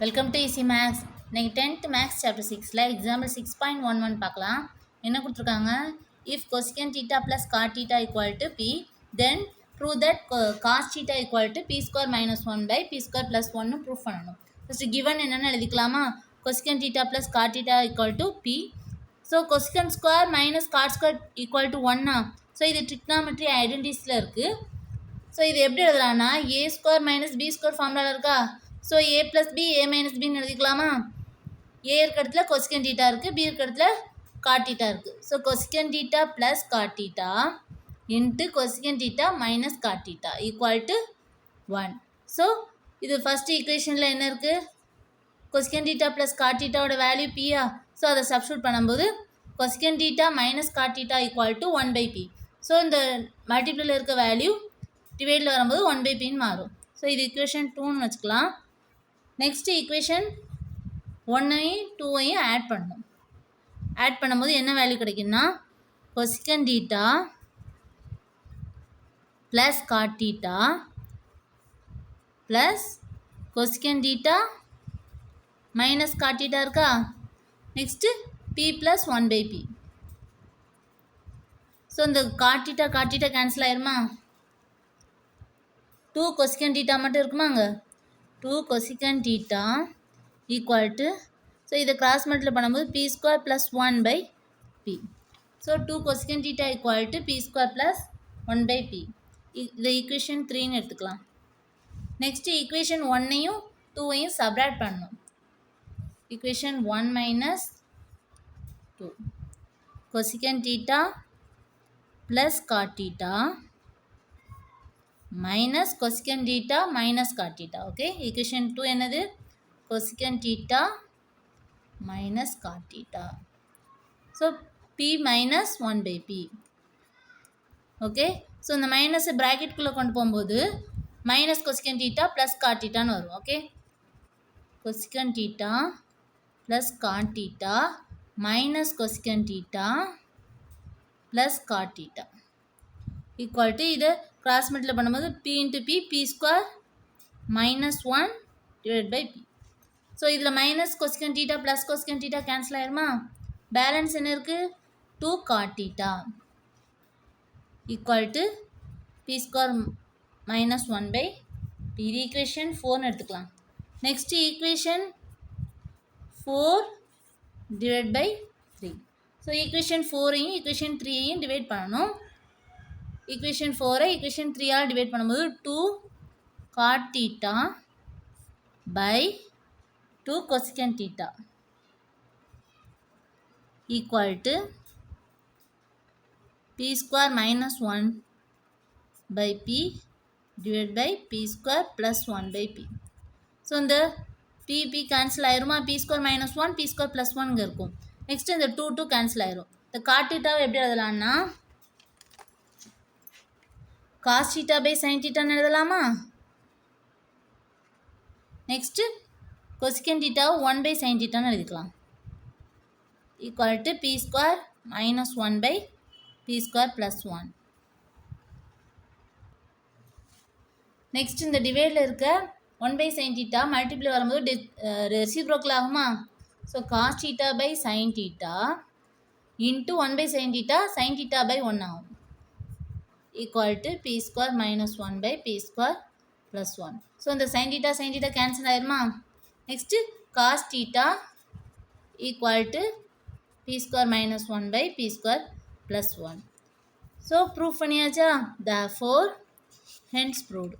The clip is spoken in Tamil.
Welcome to easy maths. இன்னைக்கு 10th மேக்ஸ் சாப்டர் 6ல எக்ஸாம்பிள் 6.11 பார்க்கலாம். என்ன கொடுத்துருக்காங்க? If cosecant theta plus cot theta equal to P, then prove that cos theta equal to P square minus 1 by P square plus 1 prove பண்ணணும். ஃபஸ்ட்டு கிவன் என்னென்னு எழுதிக்கலாமா? Cosecant theta plus cot theta equal to P. So cosecant square minus cot square equal to 1. So இது ட்ரிக்னாமெட்ரி ஐடென்டிஸில் இருக்குது. ஸோ இது எப்படி எழுதலாம்னா A square minus B square ஃபார்முலாவில் இருக்கா? So A plus B A minus பின்னு எழுதிக்கலாமா? ஏ இருக்க இடத்துல கொசிகன் டீட்டா இருக்குது, பி இருக்க இடத்துல காட் டீட்டா இருக்குது. So cosecant theta plus cot theta into cosecant theta minus cot theta equal to 1. So இது ஃபஸ்ட் ஈக்குவேஷனில் என்ன இருக்குது? கொசிகன் டீட்டா ப்ளஸ் காட் டீட்டாவோட வேல்யூ பியா. ஸோ அதை சப்ஸ்டியூட் பண்ணும்போது cosecant theta minus cot theta equal to 1 by P. So இந்த மல்டிப்ளில் இருக்க வேல்யூ டிவைடில் வரும்போது 1 பை பின்னு மாறும். ஸோ இது ஈக்குவேஷன் 2ன்னு வச்சுக்கலாம். நெக்ஸ்ட்டு ஈக்குவேஷன் 1ஐயும் 2ஐயும் ஆட் பண்ணணும். ஆட் பண்ணும்போது என்ன வேல்யூ கிடைக்குன்னா cosecant theta plus cot theta plus cosecant theta minus cot theta இருக்கா? Next P plus 1 by P. So இந்த காட் டீட்டா கேன்சல் ஆயிருமா? 2 கொசிகன் டீட்டா மட்டும் இருக்குமாங்க? 2 cosecant theta equal to, so இதை கிராஸ் மல்டிப்ளை பண்ணும்போது P square plus 1 by P. So 2 cosecant theta equal to P square plus 1 by P. இதை ஈக்குவேஷன் 3ன்னு எடுத்துக்கலாம். நெக்ஸ்ட்டு ஈக்குவேஷன் 1ஐயும் 2ஐயும் சப்ராக்ட் பண்ணணும். Equation 1 minus 2 cosecant theta plus cot theta minus cosecant theta minus cot theta. Okay, equation 2 என்னது? Cosecant theta minus cot theta. So P minus 1 by P. Okay, so இந்த மைனஸ் ப்ராக்கெட்குள்ளே கொண்டு போகும்போது minus cosecant theta plus cot டீட்டான்னு வரும். Okay, cosecant theta plus cot theta minus cosecant theta plus cot theta equal to இதை கிராஸ் மல்டிப்ளை பண்ணும்போது P into P, P square minus 1 divide by P. So இதில் minus cosecant theta plus cosecant theta cancel ஆயிருமா? பேலன்ஸ் என்ன இருக்குது? 2 cot theta equal to P square minus 1 by P. இது ஈக்குவேஷன் 4ன்னு எடுத்துக்கலாம். Next equation 4 divide by 3. So equation 4ஐயும் ஈக்குவேஷன் 3ஐயும் டிவைட் பண்ணணும். ஈக்குவேஷன் 4ஐ ஈக்குவேஷன் 3ஆல் டிவைட் பண்ணும்போது 2 cot theta by 2 cosecant theta equal to P square minus 1 by P divide by P square plus 1 by P. So இந்த பி கேன்சல் ஆயிருமா? P square minus 1 P square plus 1 இங்கே இருக்கும். நெக்ஸ்ட் இந்த 2 கேன்சல் ஆயிரும். இந்த காட் டீட்டாவை எப்படி எழுதலாம்னா காஸ் டீட்டா பை சைன் டீட்டான்னு எழுதலாமா? நெக்ஸ்ட்டு கொசிகன் டீட்டாவை 1 பை சைன் டீட்டான்னு எழுதிக்கலாம். Equal to P square minus 1 by P square plus 1. Next இந்த டிவைடில் இருக்க 1 பை சைன் டீட்டா மல்டிப்ளை வரும்போது ரெசிப்ரோக்கல் ஆகுமா? So cos theta by sine theta into 1 by sine theta by 1 ஆகும். Equal to P square minus 1 by P square plus 1. So இந்த சைன் டீட்டா கேன்சல் ஆயிருமா? Next cos theta equal to P square minus 1 by P square plus 1. So proof பண்ணியாச்சா? therefore hence proved.